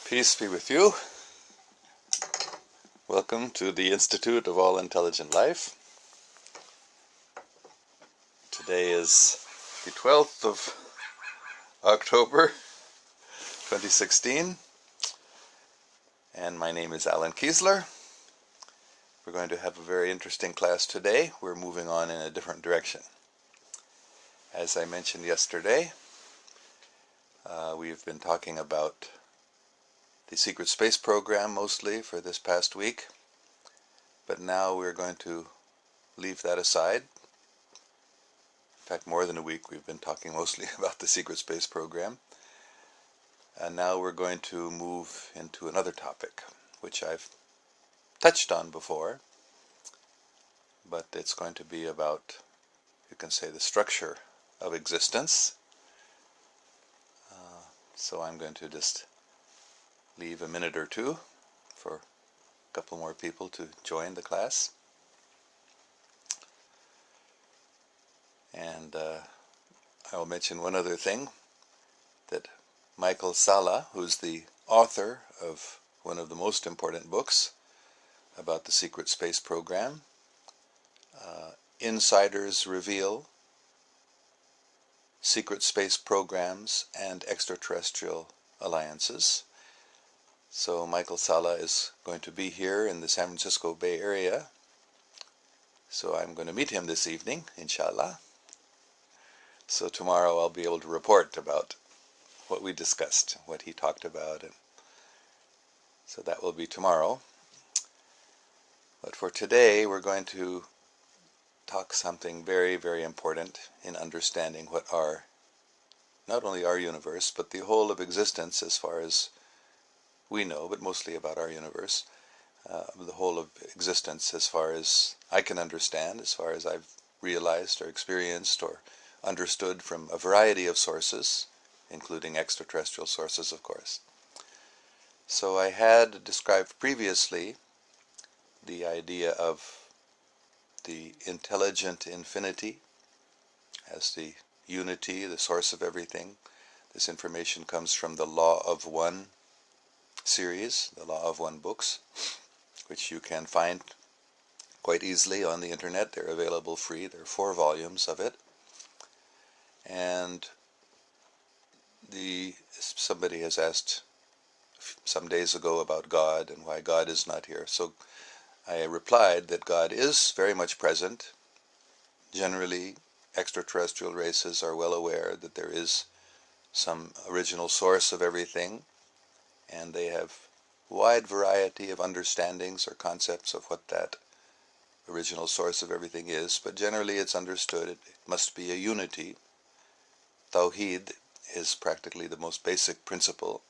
Peace be with you. Welcome to the Institute of All Intelligent Life. Today is the 12th of October 2016, and my name is Alan Kiesler. We're going to have a very interesting class today. We're moving on in a different direction. As I mentioned yesterday, we've been talking about the secret space program mostly for this past week, but now we're going to leave that aside. In fact, more than a week we've been talking mostly about the secret space program, and now we're going to move into another topic which I've touched on before, but it's going to be about, you can say, the structure of existence. So I'm going to just leave a minute or two for a couple more people to join the class. And I will mention one other thing, that Michael Salla, who's the author of one of the most important books about the secret space program, Insiders Reveal Secret Space Programs and Extraterrestrial Alliances. So Michael Salla is going to be here in the San Francisco Bay Area. So I'm going to meet him this evening, inshallah. So tomorrow I'll be able to report about what we discussed, what he talked about. And so that will be tomorrow. But for today we're going to talk something very, very important in understanding what not only our universe, but the whole of existence as far as we know, but mostly about our universe, the whole of existence as far as I can understand, as far as I've realized or experienced or understood from a variety of sources, including extraterrestrial sources, of course. So I had described previously the idea of the intelligent infinity as the unity, the source of everything. This information comes from the Law of One series, the Law of One books, which you can find quite easily on the internet. They're available free. There are 4 volumes of it. And somebody has asked some days ago about God and why God is not here. So I replied that God is very much present. Generally, extraterrestrial races are well aware that there is some original source of everything, and they have a wide variety of understandings or concepts of what that original source of everything is, but generally it's understood it must be a unity. Tawheed is practically the most basic principle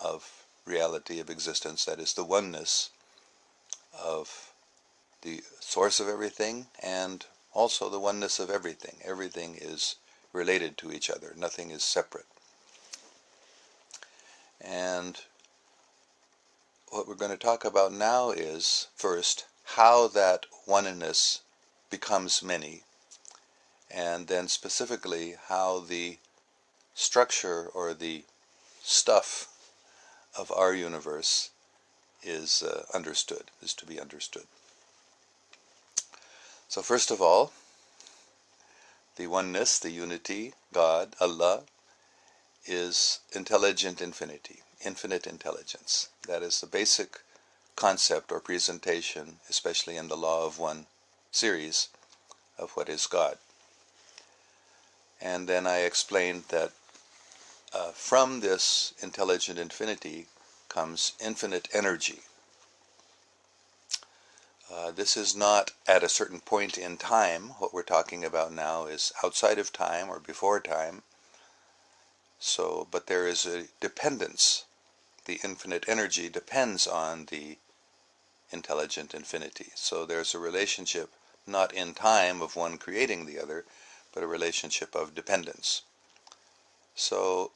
of reality, of existence, that is the oneness of the source of everything and also the oneness of everything. Everything is related to each other, nothing is separate. And what we're going to talk about now is, first, how that oneness becomes many, and then specifically how the structure or the stuff of our universe is to be understood. So first of all, the oneness, the unity, God, Allah, is intelligent infinity, infinite intelligence. That is the basic concept or presentation, especially in the Law of One series, of what is God. And then I explained that from this intelligent infinity comes infinite energy. This is not at a certain point in time. What we're talking about now is outside of time or before time. So, but there is a dependence. The infinite energy depends on the intelligent infinity. So there's a relationship not in time of one creating the other, but a relationship of dependence. So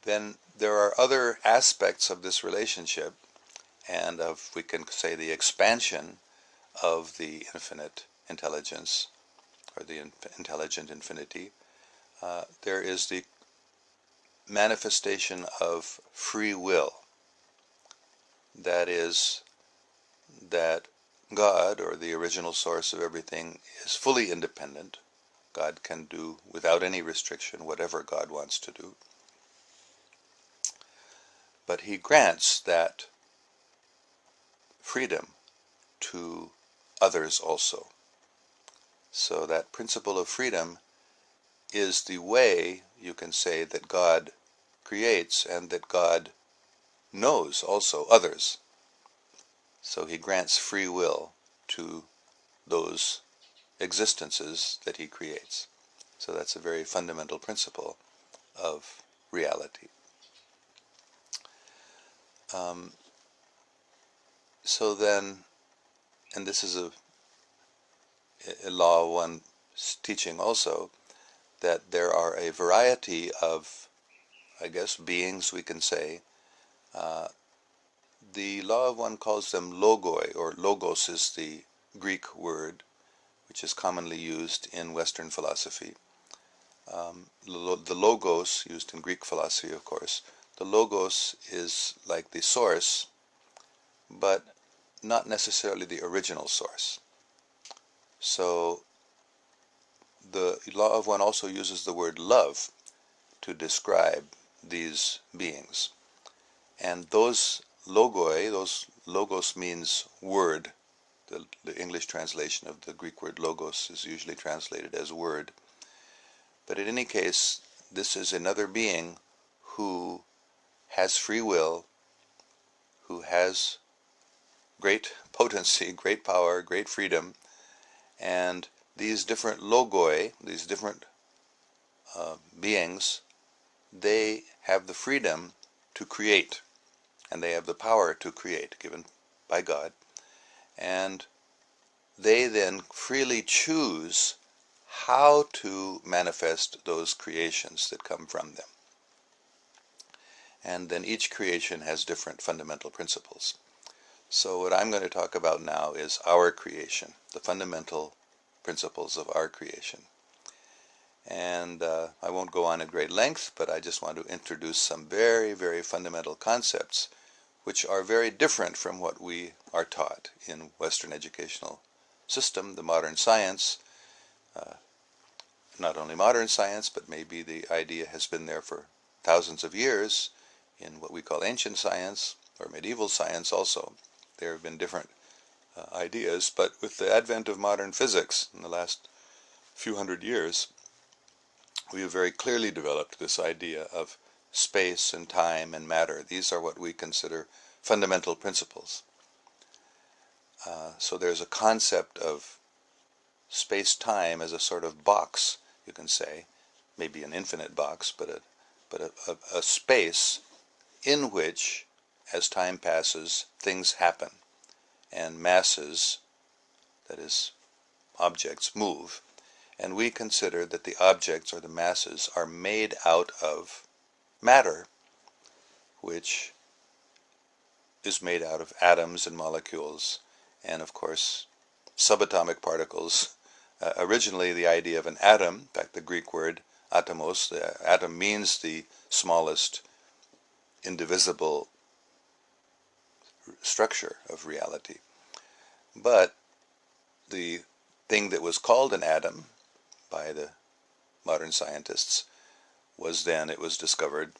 then there are other aspects of this relationship and of, we can say, the expansion of the infinite intelligence or the intelligent infinity. There is the manifestation of free will. That is, that God, or the original source of everything, is fully independent. God can do without any restriction whatever God wants to do. But he grants that freedom to others also. So that principle of freedom is the way, you can say, that God creates and that God knows also others. So he grants free will to those existences that he creates. So that's a very fundamental principle of reality. So then, and this is a law of one teaching also, that there are a variety of, I guess, beings, we can say. The law of one calls them logoi, or logos is the Greek word, which is commonly used in Western philosophy. The logos, used in Greek philosophy, of course, the logos is like the source, but not necessarily the original source. So the law of one also uses the word love to describe these beings. And those logoi, those logos means word. The English translation of the Greek word logos is usually translated as word. But in any case, this is another being who has free will, who has great potency, great power, great freedom, and these different logoi, these different beings, they have the freedom to create, and they have the power to create, given by God, and they then freely choose how to manifest those creations that come from them. And then each creation has different fundamental principles. So what I'm going to talk about now is our creation, the fundamental principles of our creation. And I won't go on at great length, but I just want to introduce some very, very fundamental concepts which are very different from what we are taught in Western educational system, the modern science. Not only modern science, but maybe the idea has been there for thousands of years in what we call ancient science or medieval science also. There have been different ideas, but with the advent of modern physics in the last few hundred years, we have very clearly developed this idea of space and time and matter. These are what we consider fundamental principles. So there's a concept of space-time as a sort of box, you can say, maybe an infinite box, but a space in which, as time passes, things happen, and masses, that is, objects, move. And we consider that the objects or the masses are made out of matter, which is made out of atoms and molecules, and of course subatomic particles. Originally the idea of an atom, in fact the Greek word atomos, the atom means the smallest indivisible structure of reality. But the thing that was called an atom by the modern scientists was then, it was discovered,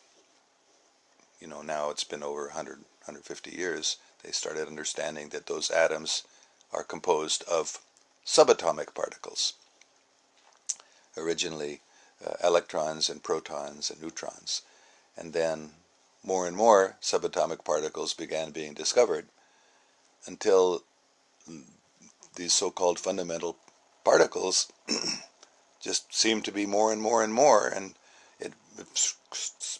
now it's been over 100, 150 years, they started understanding that those atoms are composed of subatomic particles. Originally electrons and protons and neutrons. And then more and more subatomic particles began being discovered until these so-called fundamental particles just seemed to be more and more and more, and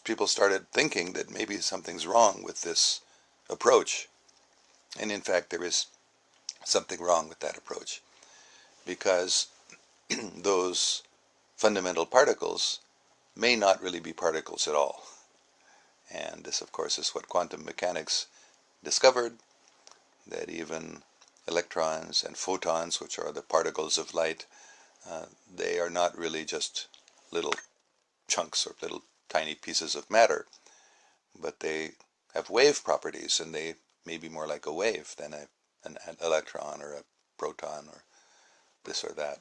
people started thinking that maybe something's wrong with this approach. And in fact there is something wrong with that approach, because those fundamental particles may not really be particles at all. And this, of course, is what quantum mechanics discovered, that even electrons and photons, which are the particles of light, they are not really just little chunks or little tiny pieces of matter, but they have wave properties, and they may be more like a wave than an electron or a proton or this or that.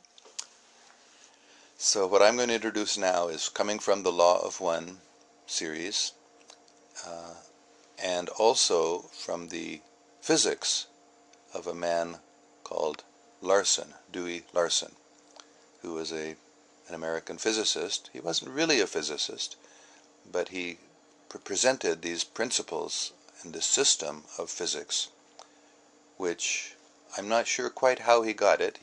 So what I'm going to introduce now is coming from the Law of One series, and also from the physics of a man called Larson, Dewey Larson, who was an American physicist. He wasn't really a physicist, but he presented these principles and this system of physics, which I'm not sure quite how he got it.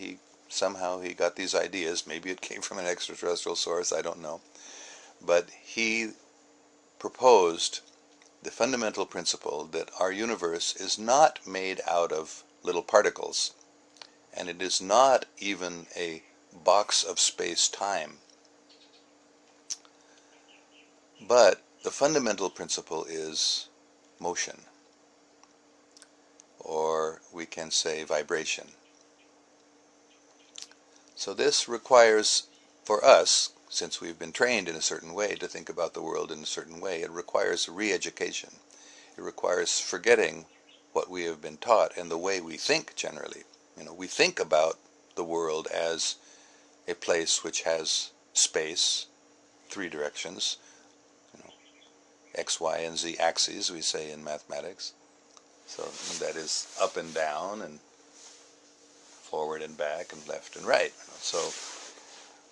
Somehow he got these ideas. Maybe it came from an extraterrestrial source, I don't know. But he proposed the fundamental principle that our universe is not made out of little particles, and it is not even a box of space-time. But the fundamental principle is motion, or we can say vibration. So this requires, for us, since we've been trained in a certain way to think about the world in a certain way, it requires re-education. It requires forgetting what we have been taught and the way we think generally. We think about the world as a place which has space, 3 directions, X, Y, and Z axes, we say in mathematics. So that is up and down, and forward and back, and left and right. So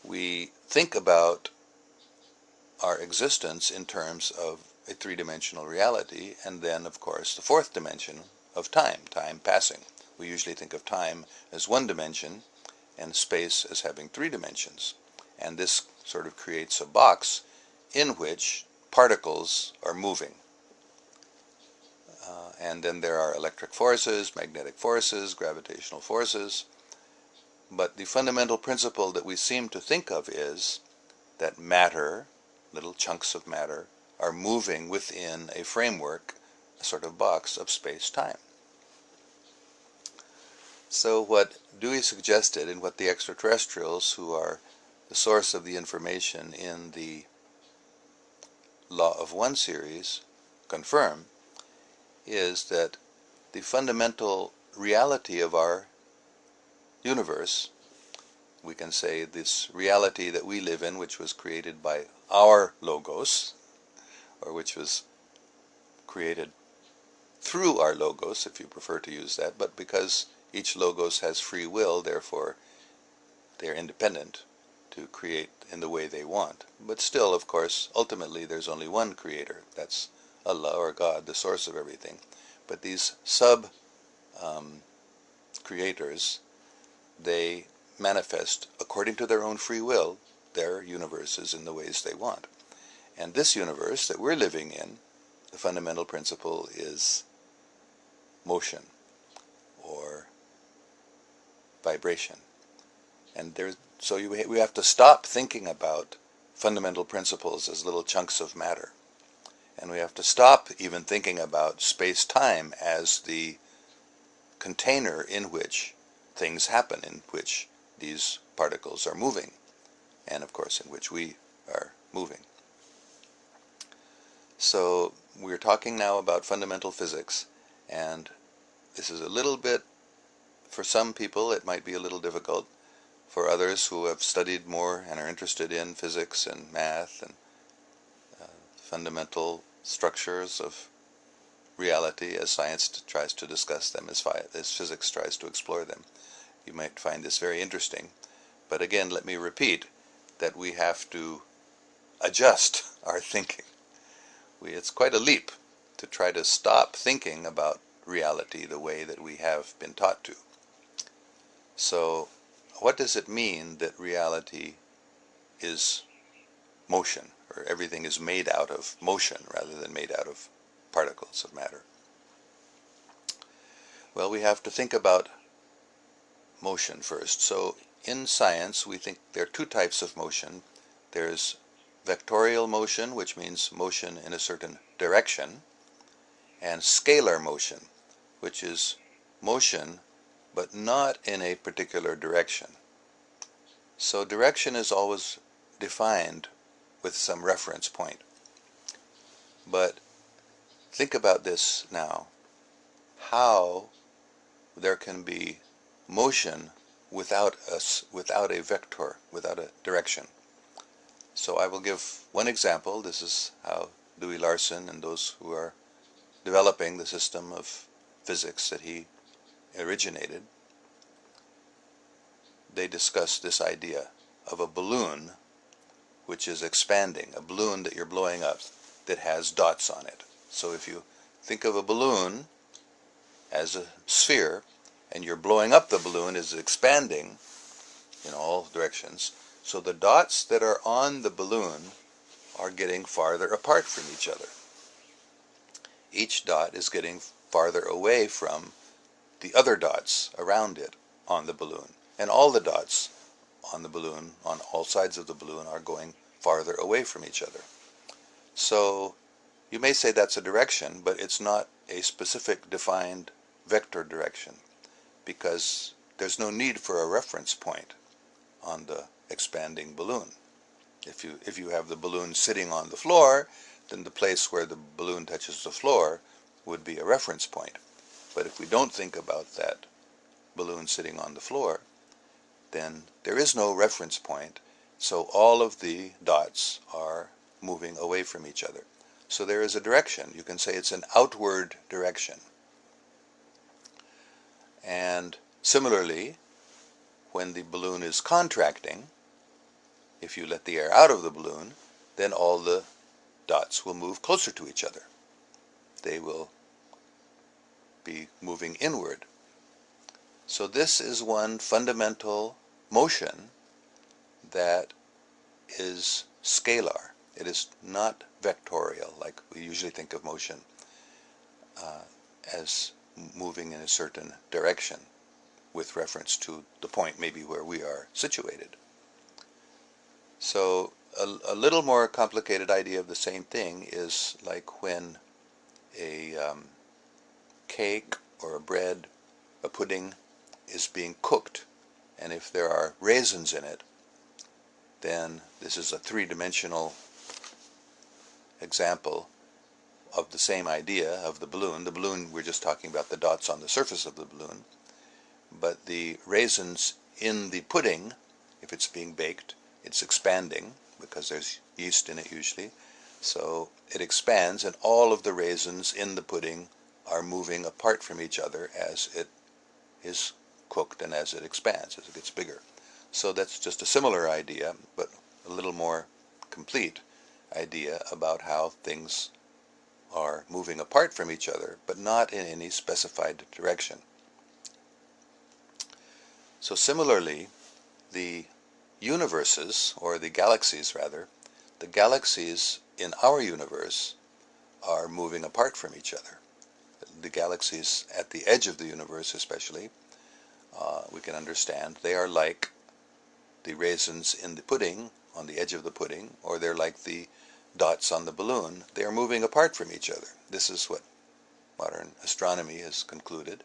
we think about our existence in terms of a 3-dimensional reality, and then, of course, the 4th dimension of time passing. We usually think of time as 1 dimension, and space as having 3 dimensions. And this sort of creates a box in which particles are moving. And then there are electric forces, magnetic forces, gravitational forces. But the fundamental principle that we seem to think of is that matter, little chunks of matter, are moving within a framework, a sort of box of space-time. So what Dewey suggested, and what the extraterrestrials, who are the source of the information in the Law of One series, confirm, is that the fundamental reality of our universe, we can say this reality that we live in, which was created by our logos, or which was created through our logos, if you prefer to use that, but because each logos has free will, therefore they are independent to create in the way they want. But still, of course, ultimately there's only one creator. That's Allah, or God, the source of everything. But these sub-creators, they manifest, according to their own free will, their universes in the ways they want. And this universe that we're living in, the fundamental principle is motion, or vibration. And so we have to stop thinking about fundamental principles as little chunks of matter. And we have to stop even thinking about space-time as the container in which things happen, in which these particles are moving, and of course in which we are moving. So we're talking now about fundamental physics, and this is a little bit, for some people it might be a little difficult. For others who have studied more and are interested in physics and math and fundamental structures of reality, as science tries to discuss them, as physics tries to explore them, you might find this very interesting. But again, let me repeat that we have to adjust our thinking. It's quite a leap to try to stop thinking about reality the way that we have been taught to. So what does it mean that reality is motion, or everything is made out of motion rather than made out of particles of matter? Well, we have to think about motion first. So in science, we think there are 2 types of motion. There's vectorial motion, which means motion in a certain direction, and scalar motion, which is motion but not in a particular direction. So direction is always defined with some reference point. But think about this now, how there can be motion without a vector, without a direction. So I will give one example. This is how Louis Larson and those who are developing the system of physics that he originated, they discuss this idea of a balloon which is expanding, a balloon that you're blowing up that has dots on it. So if you think of a balloon as a sphere, and you're blowing up the balloon is expanding in all directions, so the dots that are on the balloon are getting farther apart from each other. Each dot is getting farther away from the other dots around it on the balloon. And all the dots on the balloon, on all sides of the balloon, are going farther away from each other. So you may say that's a direction, but it's not a specific defined vector direction, because there's no need for a reference point on the expanding balloon. If you have the balloon sitting on the floor, then the place where the balloon touches the floor would be a reference point. But if we don't think about that balloon sitting on the floor, then there is no reference point, so all of the dots are moving away from each other. So there is a direction. You can say it's an outward direction. And similarly, when the balloon is contracting, if you let the air out of the balloon, then all the dots will move closer to each other. They will be moving inward. So this is one fundamental motion that is scalar. It is not vectorial, like we usually think of motion as moving in a certain direction with reference to the point maybe where we are situated. So a little more complicated idea of the same thing is like when a cake or a bread, a pudding, is being cooked, and if there are raisins in it, then this is a three-dimensional example of the same idea of the balloon. The balloon, we're just talking about the dots on the surface of the balloon, but the raisins in the pudding, if it's being baked, it's expanding because there's yeast in it usually, so it expands, and all of the raisins in the pudding are moving apart from each other as it is cooked and as it expands, as it gets bigger. So that's just a similar idea, but a little more complete idea about how things are moving apart from each other, but not in any specified direction. So similarly, the universes, or the galaxies rather, the galaxies in our universe are moving apart from each other. The galaxies at the edge of the universe especially, we can understand, they are like the raisins in the pudding, on the edge of the pudding, or they're like the dots on the balloon. They are moving apart from each other. This is what modern astronomy has concluded.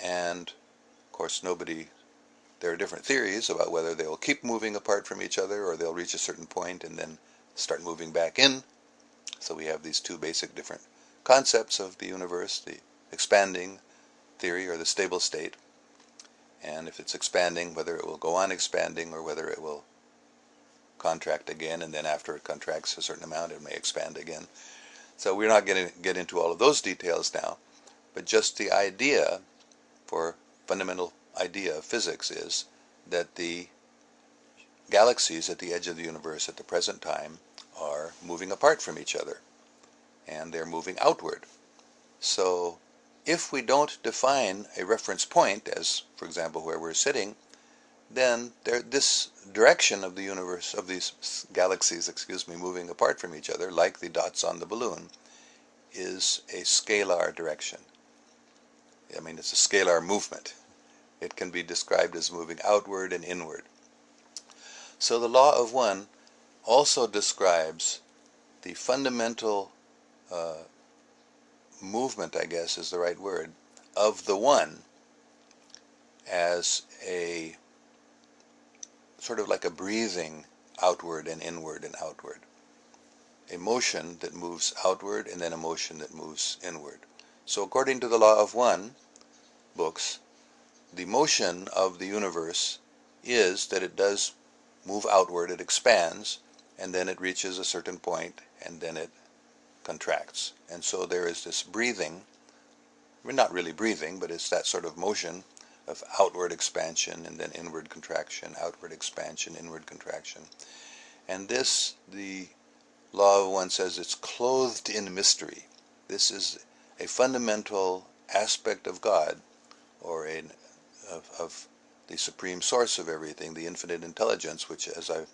And of course there are different theories about whether they will keep moving apart from each other or they'll reach a certain point and then start moving back in. So we have these two basic different concepts of the universe, the expanding theory or the stable state, and if it's expanding, whether it will go on expanding or whether it will contract again, and then after it contracts a certain amount it may expand again. So we're not going to get into all of those details now, but just the idea, for fundamental idea of physics, is that the galaxies at the edge of the universe at the present time are moving apart from each other, and they're moving outward. So if we don't define a reference point, as for example where we're sitting, then this direction of the universe, of these galaxies, moving apart from each other, like the dots on the balloon, is a scalar direction. I mean, it's a scalar movement. It can be described as moving outward and inward. So the law of one also describes the fundamental movement, I guess is the right word, of the one as a sort of like a breathing outward and inward and outward. a motion that moves outward and then a motion that moves inward. So according to the law of one books, the motion of the universe is that it does move outward, it expands, and then it reaches a certain point, and then it contracts. And so there is this breathing, we're not really breathing, but it's that sort of motion of outward expansion and then inward contraction, outward expansion, inward contraction. And this, the law of one says, it's clothed in mystery. This is a fundamental aspect of God, or of the supreme source of everything, the infinite intelligence, which, as I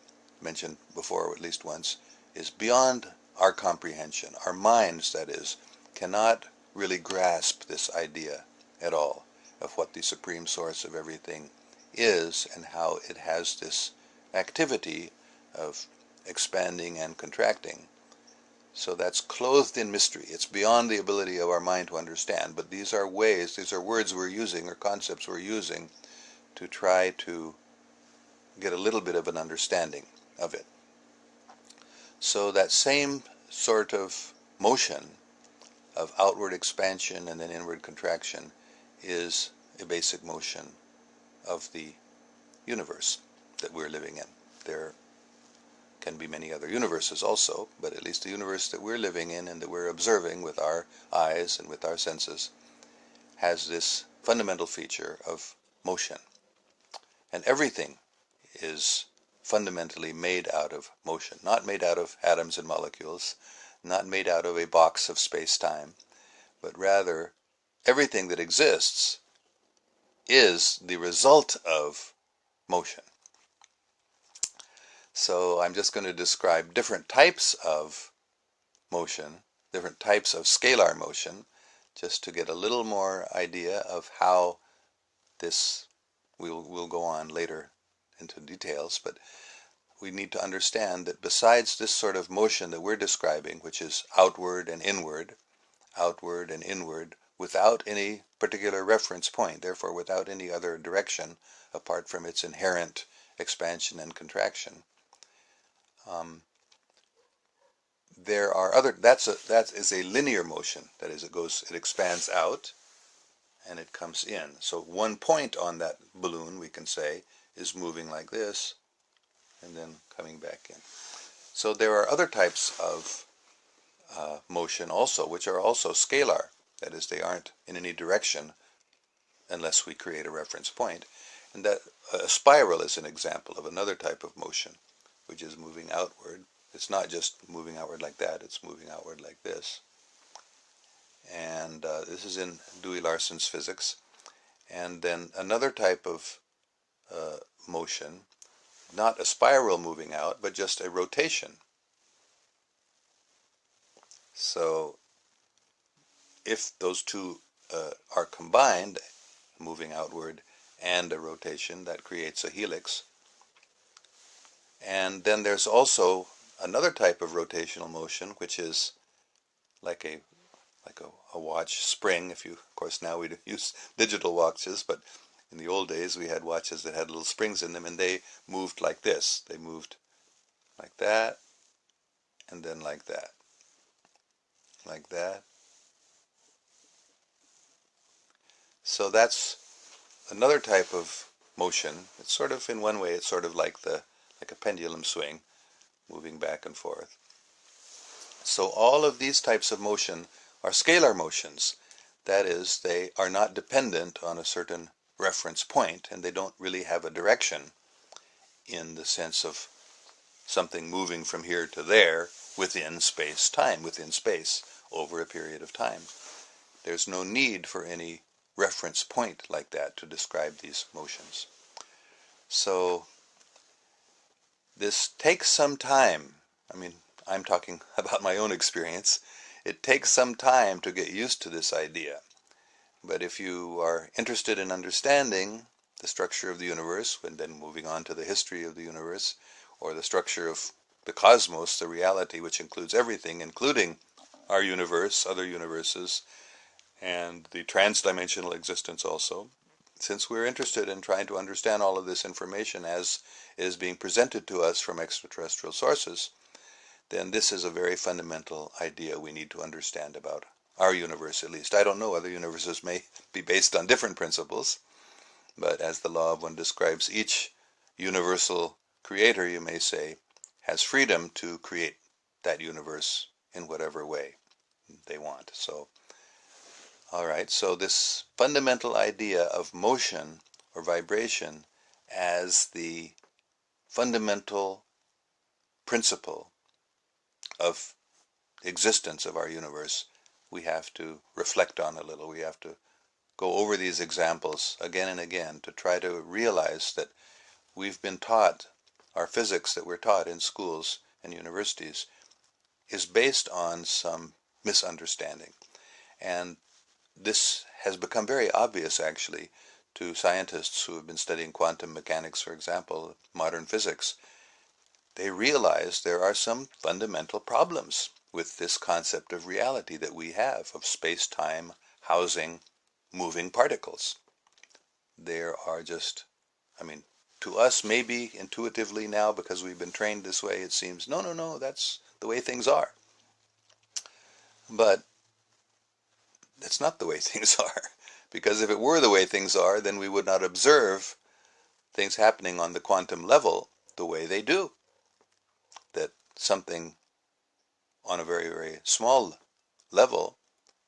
mentioned before at least once, is beyond our comprehension. Our minds, that is, cannot really grasp this idea at all of what the supreme source of everything is and how it has this activity of expanding and contracting. So that's clothed in mystery. It's beyond the ability of our mind to understand, but these are ways, these are words we're using or concepts we're using to try to get a little bit of an understanding of it. So that same sort of motion of outward expansion and then inward contraction is a basic motion of the universe that we're living in. There can be many other universes also, but at least the universe that we're living in and that we're observing with our eyes and with our senses has this fundamental feature of motion. And everything is fundamentally made out of motion, not made out of atoms and molecules, not made out of a box of space-time, but rather everything that exists is the result of motion. So I'm just going to describe different types of motion, different types of scalar motion, just to get a little more idea of how this, we'll go on later into details, but we need to understand that besides this sort of motion that we're describing, which is outward and inward, without any particular reference point, therefore without any other direction apart from its inherent expansion and contraction, there are other, that is a linear motion. That is, it expands out and it comes in. So one point on that balloon, we can say, is moving like this and then coming back in. So there are other types of motion also, which are also scalar. That is, they aren't in any direction unless we create a reference point. And that a spiral is an example of another type of motion, which is moving outward. It's not just moving outward like that, it's moving outward like this. And this is in Dewey Larson's physics. And then another type of motion, not a spiral moving out, but just a rotation. So if those two are combined, moving outward and a rotation, that creates a helix. And then there's also another type of rotational motion, which is like a watch spring. If you, of course, now we use digital watches, but in the old days we had watches that had little springs in them, and they moved like this. They moved like that, and then like that, like that. So that's another type of motion. It's sort of, in one way, it's sort of like a pendulum swing, moving back and forth. So all of these types of motion are scalar motions. That is, they are not dependent on a certain reference point, and they don't really have a direction in the sense of something moving from here to there within space-time, within space, over a period of time. There's no need for any reference point like that to describe these motions. So this takes some time. I mean, I'm talking about my own experience. It takes some time to get used to this idea. But if you are interested in understanding the structure of the universe, and then moving on to the history of the universe, or the structure of the cosmos, the reality which includes everything, including our universe, other universes, and the transdimensional existence also, since we're interested in trying to understand all of this information as it is being presented to us from extraterrestrial sources, then this is a very fundamental idea we need to understand about our universe, at least. I don't know, other universes may be based on different principles, but as the law of one describes, each universal creator, you may say, has freedom to create that universe in whatever way they want. So, all right, so this fundamental idea of motion or vibration as the fundamental principle of existence of our universe, we have to reflect on a little. We have to go over these examples again and again to try to realize that we've been taught, our physics that we're taught in schools and universities is based on some misunderstanding. And this has become very obvious, actually, to scientists who have been studying quantum mechanics, for example, modern physics. They realize there are some fundamental problems with this concept of reality that we have, of space-time housing moving particles. There are just, I mean, to us, maybe intuitively now, because we've been trained this way, it seems, no, no, no, that's the way things are. But that's not the way things are. Because if it were the way things are, then we would not observe things happening on the quantum level the way they do. That something on a very, very small level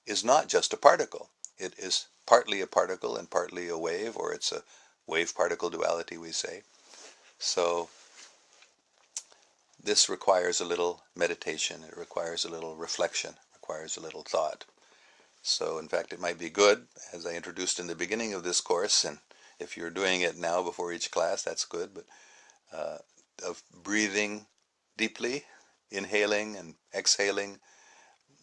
is not just a particle. It is partly a particle and partly a wave, or it's a wave-particle duality, we say. So this requires a little meditation. It requires a little reflection. It requires a little thought. So in fact, it might be good, as I introduced in the beginning of this course, and if you're doing it now before each class, that's good, but of breathing deeply, inhaling and exhaling.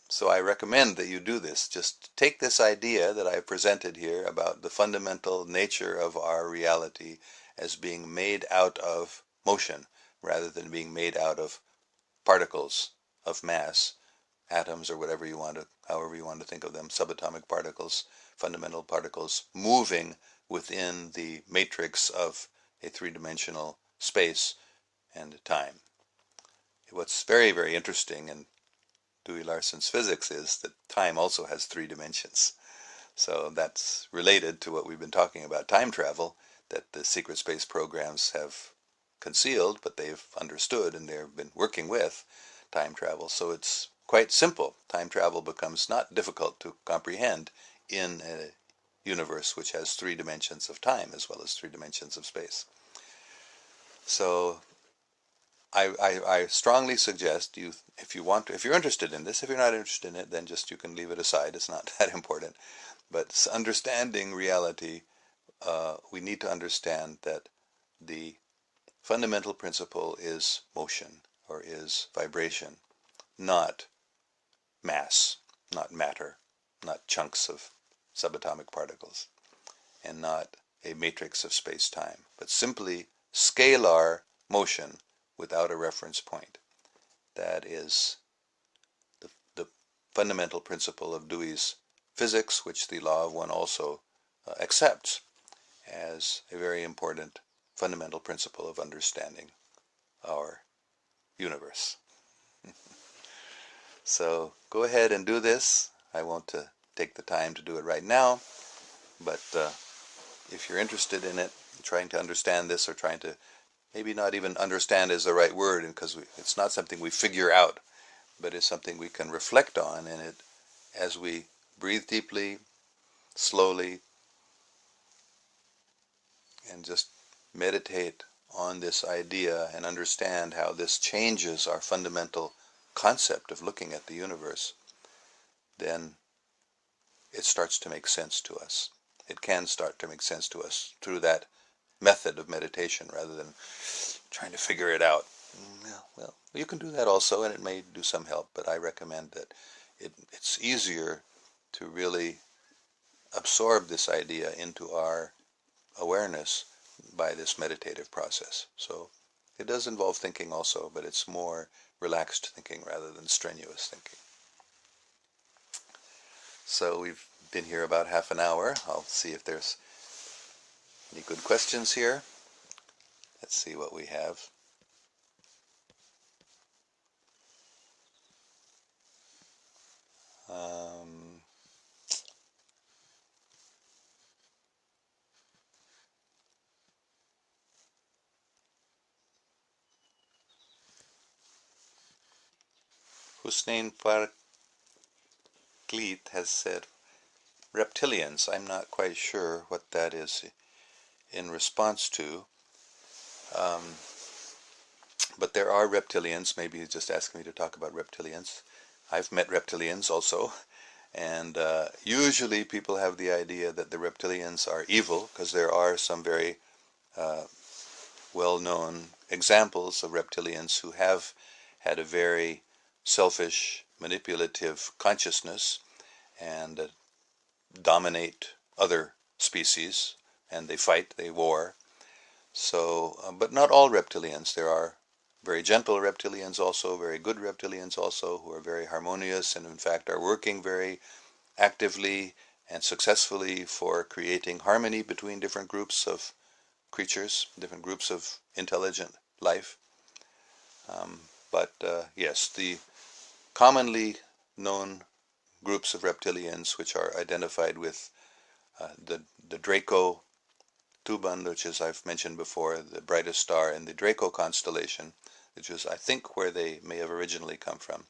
So I recommend that you do this. Just take this idea that I presented here about the fundamental nature of our reality as being made out of motion rather than being made out of particles of mass, atoms, or whatever you want to, however you want to think of them, subatomic particles, fundamental particles, moving within the matrix of a three-dimensional space and time. What's very, very interesting in Dewey Larson's physics is that time also has three dimensions. So that's related to what we've been talking about, time travel, that the secret space programs have concealed, but they've understood and they've been working with time travel. So it's quite simple. Time travel becomes not difficult to comprehend in a universe which has three dimensions of time as well as three dimensions of space. So I strongly suggest you, if you want to, if you're interested in this, if you're not interested in it, then just you can leave it aside. It's not that important. But understanding reality, we need to understand that the fundamental principle is motion, or is vibration, not mass, not matter, not chunks of subatomic particles, and not a matrix of space-time, but simply scalar motion without a reference point. That is the fundamental principle of Dewey's physics, which the law of one also accepts as a very important fundamental principle of understanding our universe. So go ahead and do this. I won't take the time to do it right now, but if you're interested in it, trying to understand this, or trying to, maybe not even understand is the right word, because it's not something we figure out, but it's something we can reflect on, and it, as we breathe deeply, slowly, and just meditate on this idea and understand how this changes our fundamental concept of looking at the universe, then it starts to make sense to us. It can start to make sense to us through that method of meditation rather than trying to figure it out. Well, you can do that also, and it may do some help, but I recommend that it's easier to really absorb this idea into our awareness by this meditative process. So it does involve thinking also, but it's more relaxed thinking rather than strenuous thinking. So we've been here about half an hour. I'll see if there's any good questions here. Let's see what we have. Hussein Farklit has said reptilians. I'm not quite sure what that is in response to. But there are reptilians. Maybe he's just asking me to talk about reptilians. I've met reptilians also. And usually people have the idea that the reptilians are evil, because there are some very well-known examples of reptilians who have had a very selfish, manipulative consciousness and dominate other species, and they fight, they war. So, but not all reptilians. There are very gentle reptilians also, very good reptilians also, who are very harmonious and in fact are working very actively and successfully for creating harmony between different groups of creatures, different groups of intelligent life. But yes, the commonly known groups of reptilians, which are identified with the Draco Tuban, which, as I've mentioned before, the brightest star in the Draco constellation, which is, I think, where they may have originally come from.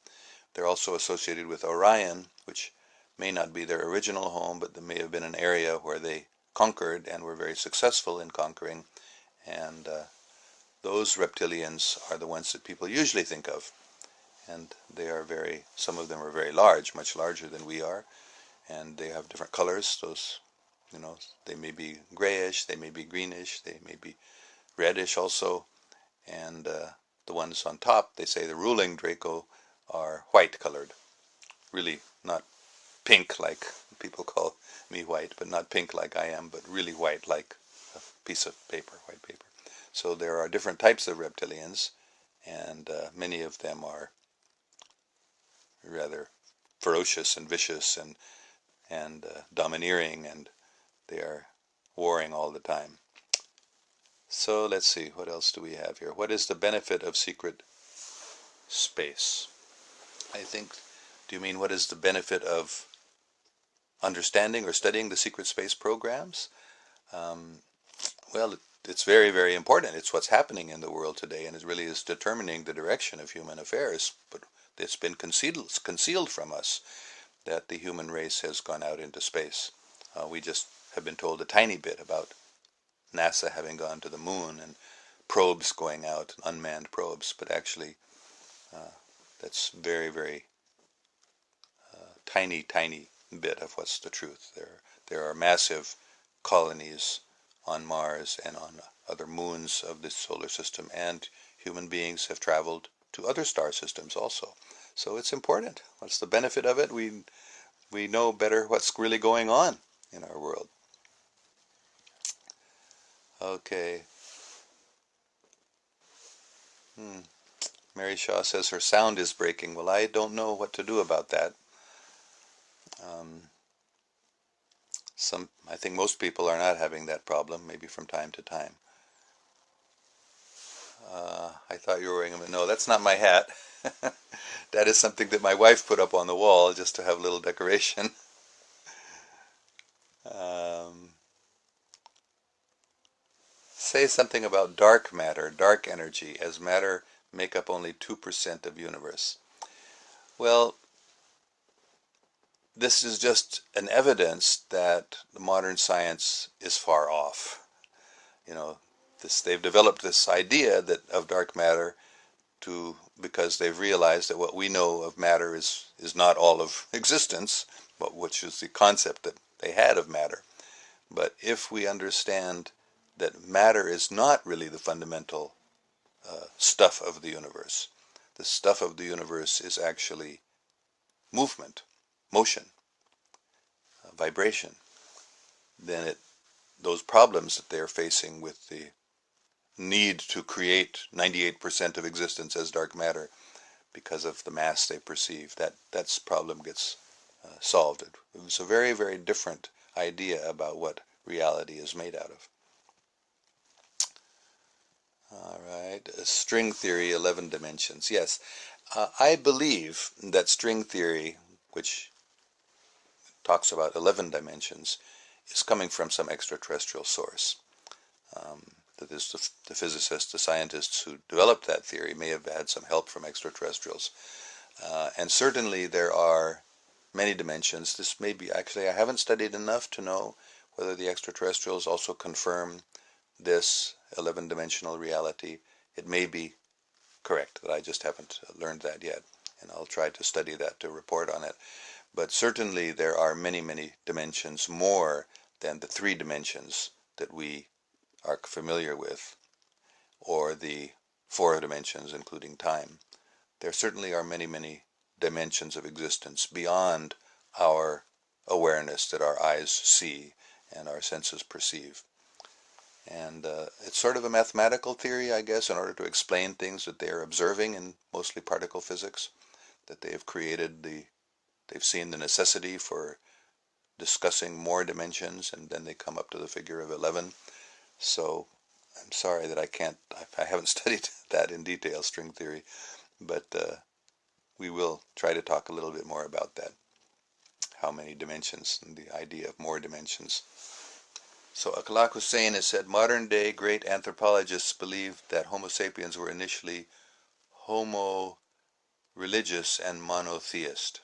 They're also associated with Orion, which may not be their original home, but there may have been an area where they conquered and were very successful in conquering. And those reptilians are the ones that people usually think of. And they are very, some of them are very large, much larger than we are. And they have different colors. Those, you know, they may be grayish, they may be greenish, they may be reddish also. And the ones on top, they say the ruling Draco, are white colored. Really not pink like people call me white, but not pink like I am, but really white like a piece of paper, white paper. So there are different types of reptilians, and many of them are rather ferocious and vicious and domineering, and they are warring all the time. So let's see, what else do we have here? What is the benefit of secret space? I think, do you mean what is the benefit of understanding or studying the secret space programs? Well, it's very, very important. It's what's happening in the world today, and it really is determining the direction of human affairs. But it's been concealed from us that the human race has gone out into space. We just have been told a tiny bit about NASA having gone to the moon and probes going out, unmanned probes, but actually that's very, very tiny bit of what's the truth. There are massive colonies on Mars and on other moons of the solar system, and human beings have traveled to other star systems also. So it's important. What's the benefit of it? We know better what's really going on in our world. Okay. Mary Shaw says her sound is breaking. Well, I don't know what to do about that. I think most people are not having that problem, maybe from time to time. I thought you were wearing a... No, that's not my hat. That is something that my wife put up on the wall just to have a little decoration. Say something about dark matter, dark energy, as matter make up only 2% of universe. Well, this is just an evidence that the modern science is far off. You know, they've developed this idea of dark matter because they've realized that what we know of matter is not all of existence, but which is the concept that they had of matter. But if we understand that matter is not really the fundamental stuff of the universe, the stuff of the universe is actually movement, motion, vibration, then those problems that they're facing with the need to create 98% of existence as dark matter because of the mass they perceive, that problem gets solved. It was a very, very different idea about what reality is made out of. All right, string theory, 11 dimensions. Yes, I believe that string theory, which talks about 11 dimensions, is coming from some extraterrestrial source. That is, the physicists, the scientists who developed that theory may have had some help from extraterrestrials. And certainly there are many dimensions. This may be, actually, I haven't studied enough to know whether the extraterrestrials also confirm this 11-dimensional reality. It may be correct that I just haven't learned that yet, and I'll try to study that to report on it. But certainly there are many, many dimensions more than the 3 dimensions that we are familiar with, or the 4 dimensions including time. There certainly are many, many dimensions of existence beyond our awareness that our eyes see and our senses perceive. And it's sort of a mathematical theory, I guess, in order to explain things that they are observing in mostly particle physics, that they have they've seen the necessity for discussing more dimensions, and then they come up to the figure of 11. So I'm sorry that I haven't studied that in detail, string theory, but we will try to talk a little bit more about that, how many dimensions and the idea of more dimensions. So Akhlaq Hussein has said, modern day great anthropologists believe that Homo sapiens were initially homo religious and monotheist.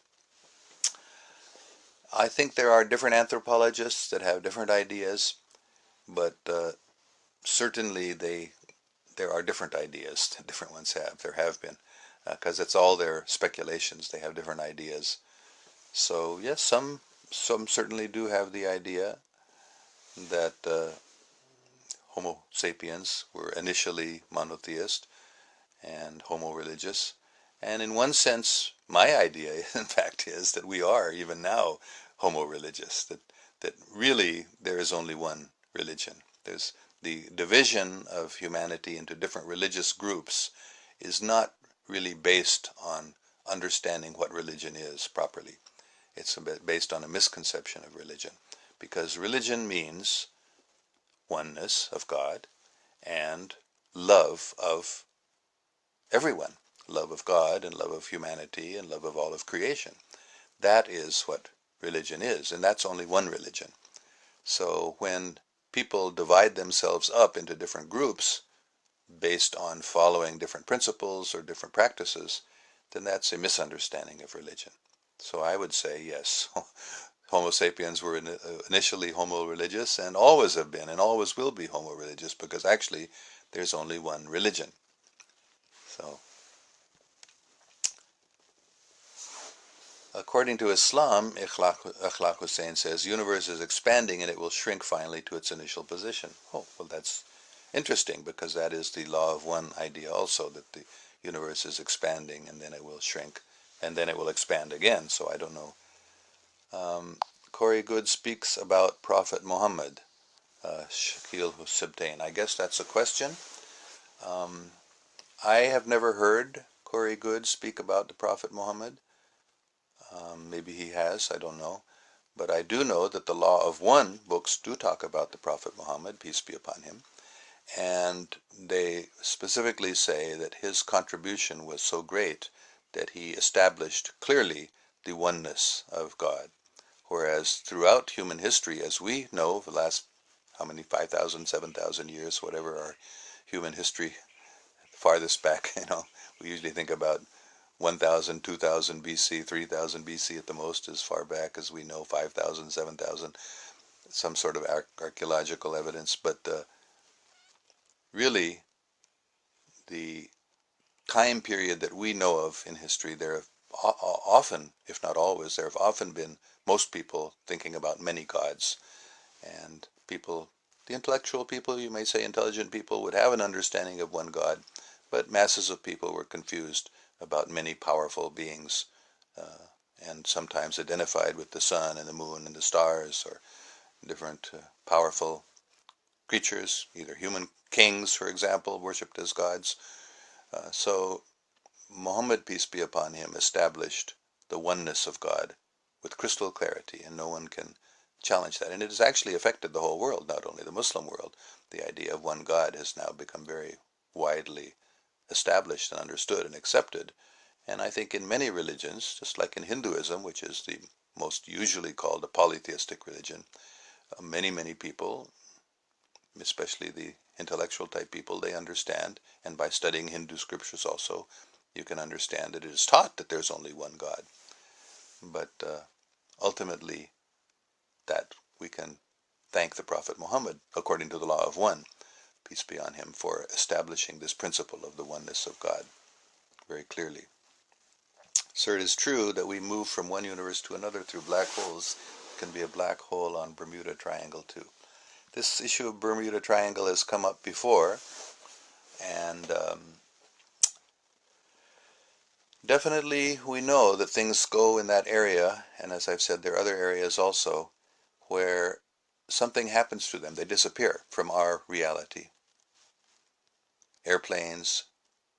I think there are different anthropologists that have different ideas, but certainly there are different ideas that different ones have. There have been, because it's all their speculations. They have different ideas. So yes, some certainly do have the idea that Homo sapiens were initially monotheist and homo religious. And in one sense, my idea, in fact, is that we are, even now, homo religious, that really there is only one religion. There's the division of humanity into different religious groups is not really based on understanding what religion is properly. It's based on a misconception of religion, because religion means oneness of God and love of everyone, love of God and love of humanity and love of all of creation. That is what religion is, and that's only one religion. So when people divide themselves up into different groups based on following different principles or different practices, then that's a misunderstanding of religion. So I would say yes, Homo sapiens were initially homo religious and always have been and always will be homo religious, because actually there's only one religion. So according to Islam, Akhlaq Hussein says, universe is expanding and it will shrink finally to its initial position. Oh, well, that's interesting, because that is the law of one idea also, that the universe is expanding and then it will shrink and then it will expand again. So I don't know. Corey Good speaks about Prophet Muhammad, Shakil Hussein. I guess that's a question. I have never heard Corey Good speak about the Prophet Muhammad. Maybe he has, I don't know. But I do know that the Law of One books do talk about the Prophet Muhammad, peace be upon him. And they specifically say that his contribution was so great that he established clearly the oneness of God. Whereas throughout human history, as we know, the last, how many, 5,000, 7,000 years, whatever our human history, farthest back, we usually think about 1,000, 2,000 BC, 3,000 BC at the most, as far back as we know, 5,000, 7,000, some sort of archaeological evidence. But really, the time period that we know of in history, there have often, if not always, there have often been most people thinking about many gods. And people, the intellectual people, you may say intelligent people, would have an understanding of one God, but masses of people were confused about many powerful beings, and sometimes identified with the sun and the moon and the stars, or different powerful creatures, either human kings, for example, worshipped as gods. So Muhammad, peace be upon him, established the oneness of God with crystal clarity, and no one can challenge that. And it has actually affected the whole world, not only the Muslim world. The idea of one God has now become very widely established and understood and accepted. And I think in many religions, just like in Hinduism, which is the most usually called a polytheistic religion, many people, especially the intellectual type people, they understand, and by studying Hindu scriptures also, you can understand that it is taught that there's only one God. But ultimately, that we can thank the Prophet Muhammad, according to the law of one, peace be on him, for establishing this principle of the oneness of God very clearly. Sir, it is true that we move from one universe to another through black holes. It can be a black hole on Bermuda Triangle too. This issue of Bermuda Triangle has come up before, and definitely we know that things go in that area, and as I've said, there are other areas also where something happens to them. They disappear from our reality. Airplanes,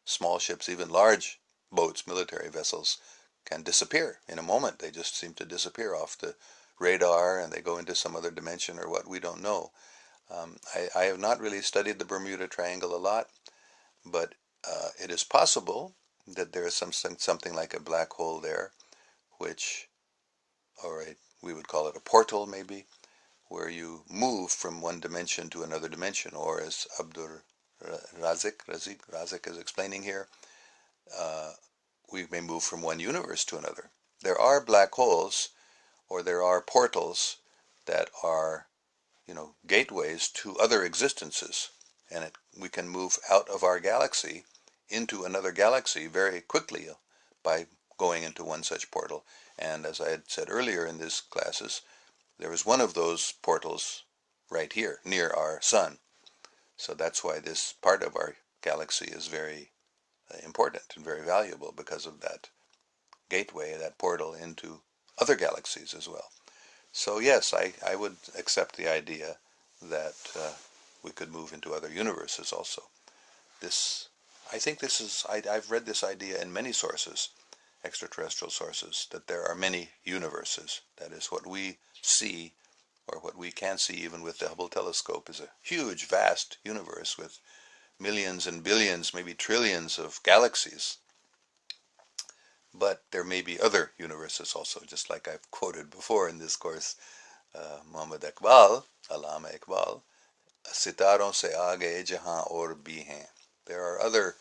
small ships, even large boats, military vessels, can disappear in a moment. They just seem to disappear off the radar, and they go into some other dimension or what, we don't know. I have not really studied the Bermuda Triangle a lot, but it is possible that there is something like a black hole there, which, we would call it a portal maybe, where you move from one dimension to another dimension, or as Abdur Razik is explaining here, we may move from one universe to another. There are black holes, or there are portals that are, gateways to other existences, and we can move out of our galaxy into another galaxy very quickly by going into one such portal. And as I had said earlier in these classes, there is one of those portals right here near our sun. So that's why this part of our galaxy is very important and very valuable, because of that gateway, that portal into other galaxies as well. So yes, I would accept the idea that we could move into other universes also. I think I've read this idea in many sources, extraterrestrial sources, that there are many universes. That is, what we see, or what we can see even with the Hubble telescope, is a huge, vast universe with millions and billions, maybe trillions of galaxies. But there may be other universes also, just like I've quoted before in this course, Muhammad Iqbal, Allama Iqbal, Sitaron se aage jahan aur bhi hain. There are other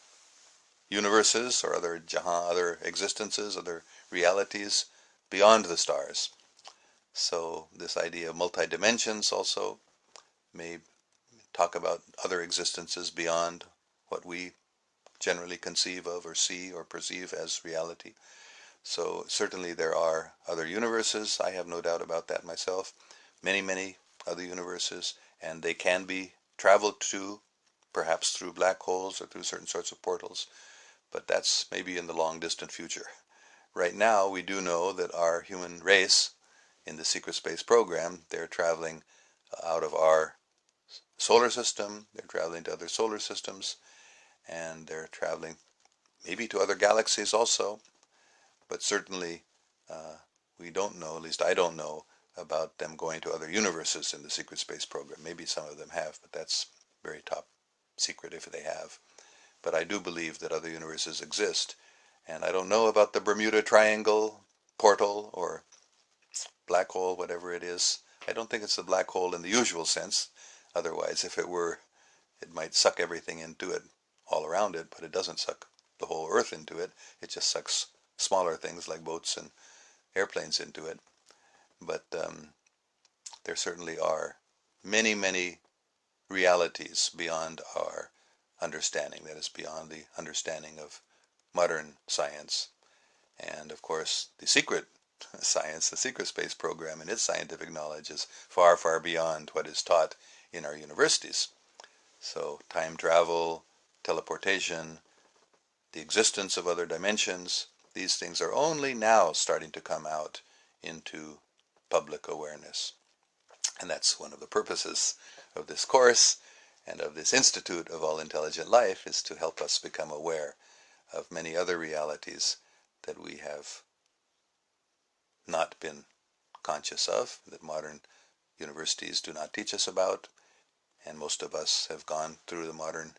universes, or other jahan, other existences, other realities beyond the stars. So this idea of multi-dimensions also may talk about other existences beyond what we generally conceive of or see or perceive as reality. So certainly there are other universes. I have no doubt about that myself. Many, many other universes, and they can be traveled to, perhaps through black holes or through certain sorts of portals, but that's maybe in the long distant future. Right now, we do know that our human race in the secret space program, they're traveling out of our solar system, they're traveling to other solar systems, and they're traveling maybe to other galaxies also, but certainly we don't know, at least I don't know, about them going to other universes in the secret space program. Maybe some of them have, but that's very top secret if they have. But I do believe that other universes exist, and I don't know about the Bermuda Triangle portal or black hole, whatever it is. I don't think it's a black hole in the usual sense. Otherwise, if it were, it might suck everything into it all around it, but it doesn't suck the whole Earth into it. It just sucks smaller things like boats and airplanes into it. But there certainly are many, many realities beyond our understanding, that is, beyond the understanding of modern science. And of course, the secret science, the secret space program, and its scientific knowledge is far, far beyond what is taught in our universities. So time travel, teleportation, the existence of other dimensions, these things are only now starting to come out into public awareness. And that's one of the purposes of this course and of this Institute of All Intelligent Life, is to help us become aware of many other realities that we have not been conscious of, that modern universities do not teach us about, and most of us have gone through the modern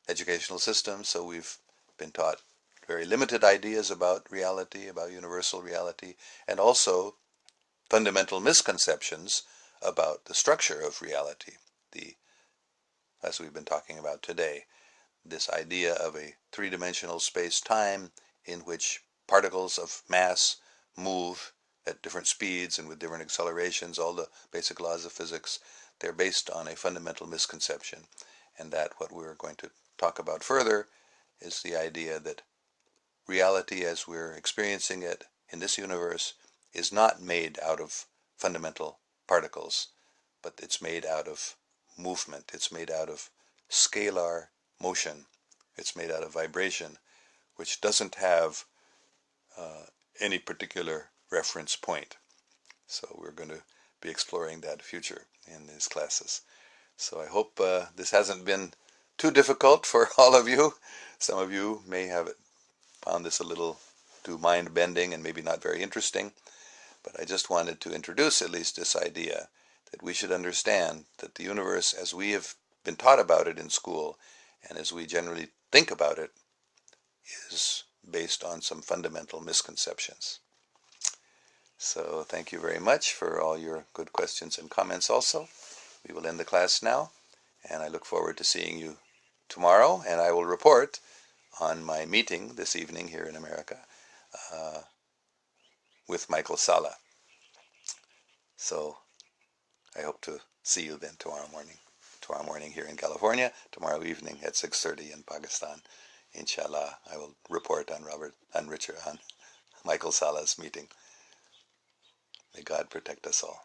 educational system, so we've been taught very limited ideas about reality, about universal reality, and also fundamental misconceptions about the structure of reality, as we've been talking about today. this idea of a three-dimensional space-time in which particles of mass move at different speeds and with different accelerations, all the basic laws of physics, they're based on a fundamental misconception. And that what we're going to talk about further is the idea that reality as we're experiencing it in this universe is not made out of fundamental particles, but it's made out of movement. It's made out of scalar motion. It's made out of vibration, which doesn't have any particular reference point. So we're going to be exploring that future in these classes. So I hope this hasn't been too difficult for all of you. Some of you may have found this a little too mind-bending and maybe not very interesting, but I just wanted to introduce at least this idea that we should understand that the universe as we have been taught about it in school and as we generally think about it is based on some fundamental misconceptions. So thank you very much for all your good questions and comments also. We will end the class now, and I look forward to seeing you tomorrow, and I will report on my meeting this evening here in America with Michael Sala. So I hope to see you then tomorrow morning here in California, tomorrow evening at 6:30 in Pakistan. Inshallah, I will report on on Michael Sala's meeting. May God protect us all.